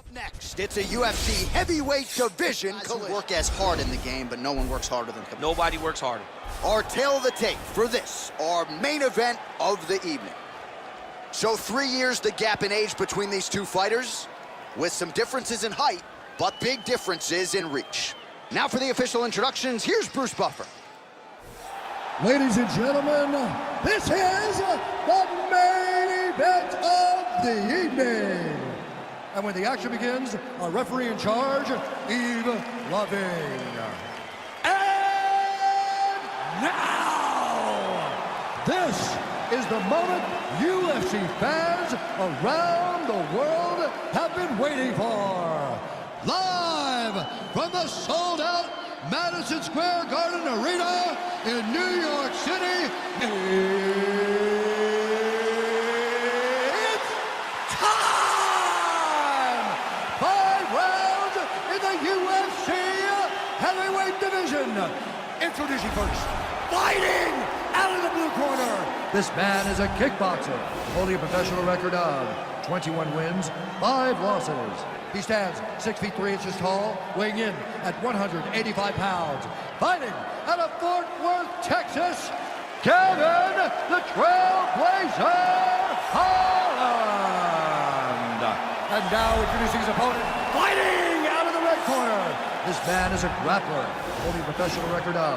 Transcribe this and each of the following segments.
Up next, it's a UFC heavyweight division. Guys work as hard in the game, but no one works harder than Khabib. Nobody works harder. Our tail of the tape for this, our main event of the evening. So 3 years the gap in age between these two fighters, with some differences in height, but big differences in reach. Now for the official introductions, here's Bruce Buffer. Ladies and gentlemen, this is the main event of the evening. And when the action begins, our referee in charge, Yves Loving. And now, this is the moment UFC fans around the world have been waiting for. Live from the sold-out Madison Square Garden Arena in New York City, it's time! 5 rounds in the UFC heavyweight division. Introducing first, fighting out of the blue corner. This man is a kickboxer, holding a professional record of 21 wins, 5 losses. He stands 6 feet 3 inches tall, weighing in at 185 pounds. Fighting out of Fort Worth, Texas, Kevin the Trailblazer Holland. And now introducing his opponent, fighting out of the red corner. This man is a grappler, holding a professional record of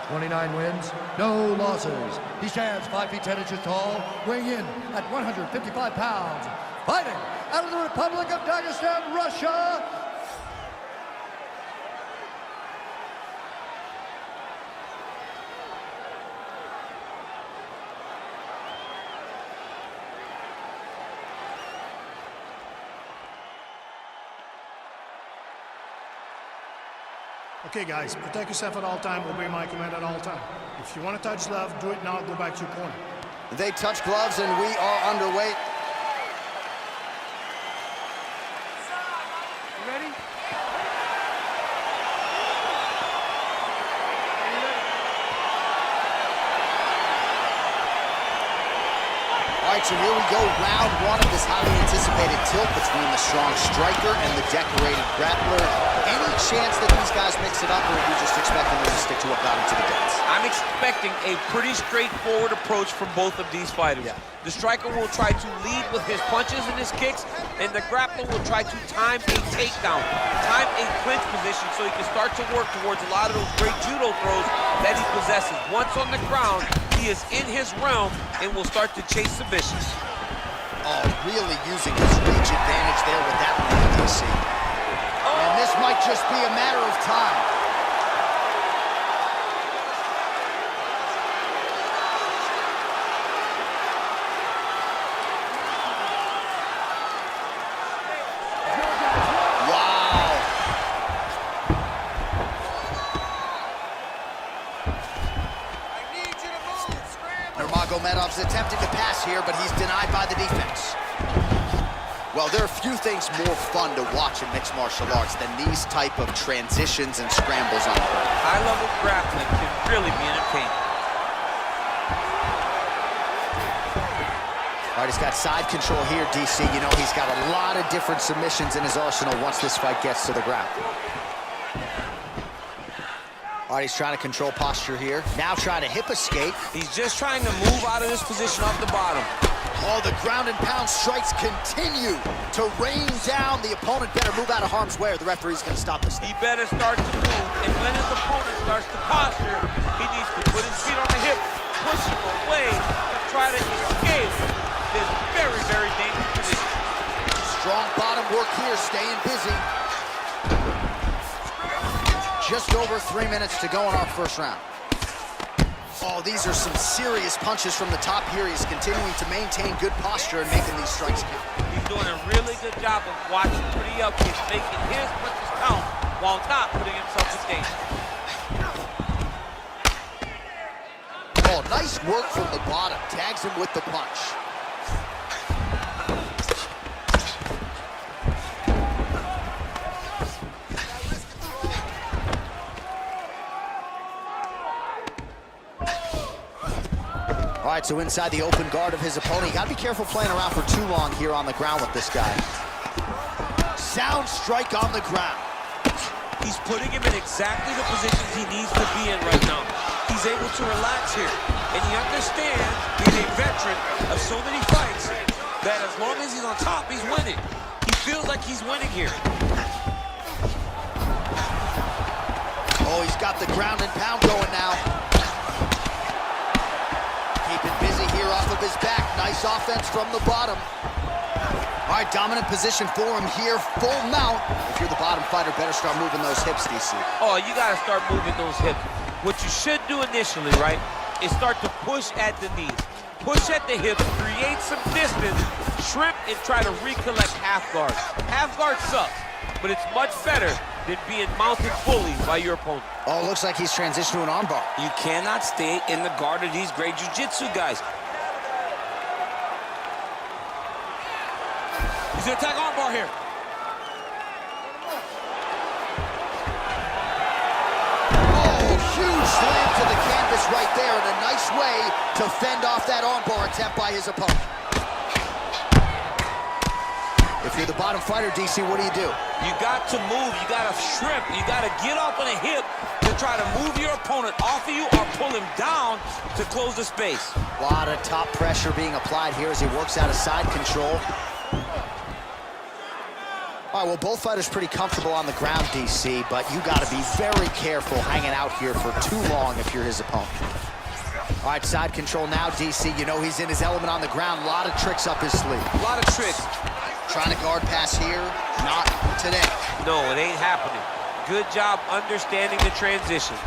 29 wins, no losses. He stands 5 feet 10 inches tall, weighing in at 155 pounds. Fighting out of the Republic of Dagestan, Russia, Okay guys, protect yourself at all time, obey my command at all time. If you want to touch glove, do it now, go back to your corner. They touch gloves and we are underway. You ready? All right, so here we go, round 1 of this highly anticipated tilt between the strong striker and the decorated grappler. Any chance that these guys mix it up, or are you just expecting them to stick to what got them to the dance? I'm expecting a pretty straightforward approach from both of these fighters. Yeah. The striker will try to lead with his punches and his kicks, and the grappler will try to time a takedown, time a clinch position so he can start to work towards a lot of those great judo throws that he possesses. Once on the ground, he is in his realm and will start to chase submissions. Oh, really using his reach advantage there with that one, DC. And this might just be a matter of time. Nurmagomedov's attempting to pass here, but he's denied by the defense. Well, there are few things more fun to watch in mixed martial arts than these type of transitions and scrambles on the ground. High-level grappling can really be entertaining. All right, he's got side control here, DC. You know, he's got a lot of different submissions in his arsenal once this fight gets to the ground. All right, he's trying to control posture here. Now trying to hip escape. He's just trying to move out of this position off the bottom. Oh, the ground and pound strikes continue to rain down. The opponent better move out of harm's way or the referee's going to stop this thing. He better start to move, and when his opponent starts to posture, he needs to put his feet on the hip, push him away, and try to escape this very, very dangerous position. Strong bottom work here, staying busy. Just over 3 minutes to go in our first round. Oh, these are some serious punches from the top here. He's continuing to maintain good posture and making these strikes count. He's doing a really good job of watching pretty up. He's making his punches count while not putting himself in danger. Oh, nice work from the bottom. Tags him with the punch. All right, so inside the open guard of his opponent, you gotta be careful playing around for too long here on the ground with this guy. Sound strike on the ground. He's putting him in exactly the positions he needs to be in right now. He's able to relax here. And he understands, being a veteran of so many fights, that as long as he's on top, he's winning. He feels like he's winning here. Oh, he's got the ground and pound going now. Keeping busy here off of his back. Nice offense from the bottom. All right, dominant position for him here, full mount. If you're the bottom fighter, better start moving those hips, DC. Oh, you gotta start moving those hips. What you should do initially, right, is start to push at the knees. Push at the hips, create some distance, shrimp, and try to recollect half guard. Half guard sucks, but it's much better than being mounted fully by your opponent. Oh, looks like he's transitioned to an armbar. You cannot stay in the guard of these great jiu-jitsu guys. He's gonna attack armbar here. Oh, huge slam to the canvas right there, and a nice way to fend off that armbar attempt by his opponent. If you're the bottom fighter, DC, what do? You got to move, you got to shrimp, you got to get off on a hip to try to move your opponent off of you or pull him down to close the space. A lot of top pressure being applied here as he works out of side control. All right, well, both fighters pretty comfortable on the ground, DC, but you got to be very careful hanging out here for too long if you're his opponent. All right, side control now, DC. You know he's in his element on the ground. A lot of tricks up his sleeve. A lot of tricks. Trying to guard pass here, not today. No, it ain't happening. Good job understanding the transitions.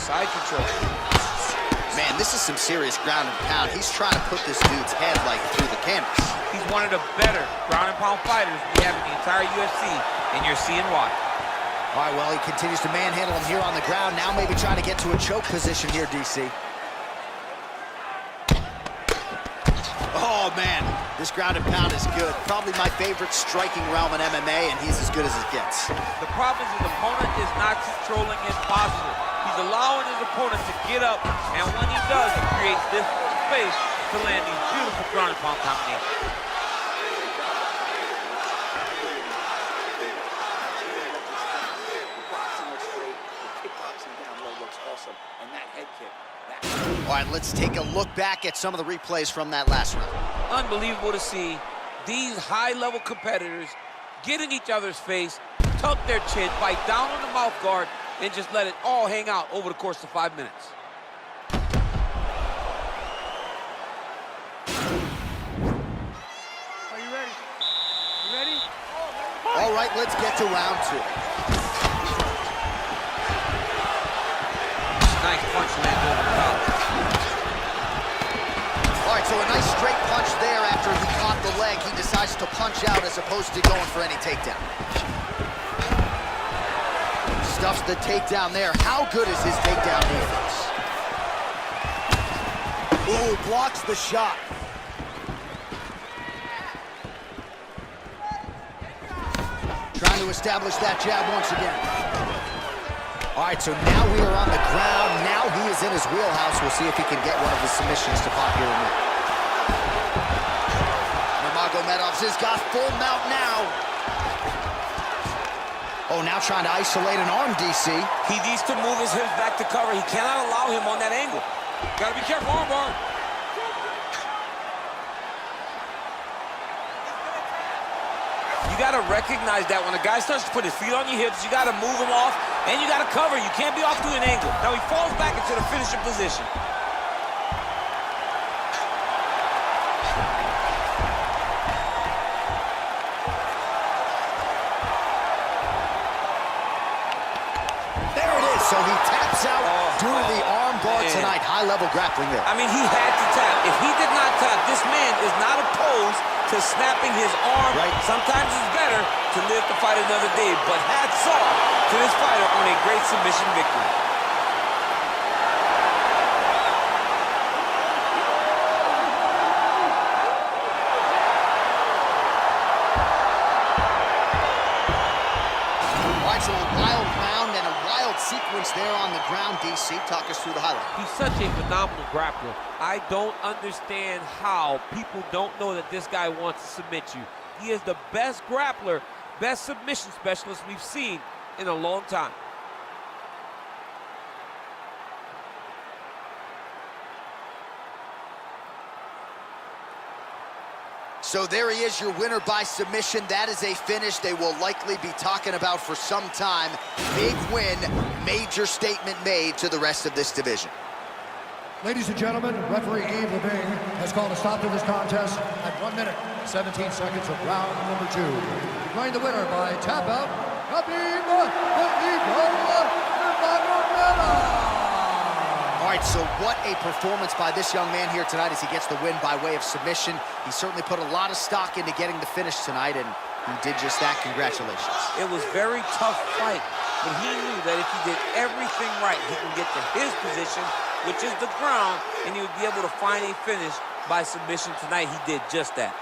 Side control. Man, this is some serious ground and pound. He's trying to put this dude's head like through the canvas. He's one of the better ground and pound fighters we have in the entire UFC, and you're seeing why. All right, well, he continues to manhandle him here on the ground. Now maybe trying to get to a choke position here, DC. Oh, man, this ground and pound is good. Probably my favorite striking realm in MMA, and he's as good as it gets. The problem is his opponent is not controlling his posture. He's allowing his opponent to get up, and when he does, he creates this space to land these beautiful ground and pound combinations. All right, let's take a look back at some of the replays from that last round. Unbelievable to see these high-level competitors get in each other's face, tuck their chin, bite down on the mouth guard, and just let it all hang out over the course of 5 minutes. Are you ready? You ready? All right, let's get to round two. Nice punch lands over the top. All right, so a nice straight punch there after he caught the leg. He decides to punch out as opposed to going for any takedown. Stuffs the takedown there. How good is his takedown defense? Ooh, blocks the shot. Trying to establish that jab once again. All right, so now we are on the ground. Now he is in his wheelhouse. We'll see if he can get one of his submissions to pop here in a minute. Nurmagomedov has got full mount now. Oh, now trying to isolate an arm, DC. He needs to move his hips back to cover. He cannot allow him on that angle. Gotta be careful, armbar. You gotta recognize that when a guy starts to put his feet on your hips, you gotta move him off, and you gotta cover. You can't be off to an angle. Now he falls back into the finishing position. So he taps out due to the arm bar tonight. High-level grappling there. I mean, he had to tap. If he did not tap, this man is not opposed to snapping his arm. Right. Sometimes it's better to live to fight another day. But hats off to this fighter on a great submission victory. All right, so a wild round and a wild sequence points there on the ground, DC. Talk us through the highlight. He's such a phenomenal grappler. I don't understand how people don't know that this guy wants to submit you. He is the best grappler, best submission specialist we've seen in a long time. So there he is, your winner by submission. That is a finish they will likely be talking about for some time. Big win, major statement made to the rest of this division. Ladies and gentlemen, referee Yves Levine has called a stop to this contest at 1 minute, 17 seconds of round number 2. Declaring the winner by tap out, Khabib Nurmagomedov. All right, so what a performance by this young man here tonight as he gets the win by way of submission. He certainly put a lot of stock into getting the finish tonight, and he did just that. Congratulations. It was a very tough fight, but he knew that if he did everything right, he can get to his position, which is the ground, and he would be able to find a finish by submission tonight. He did just that.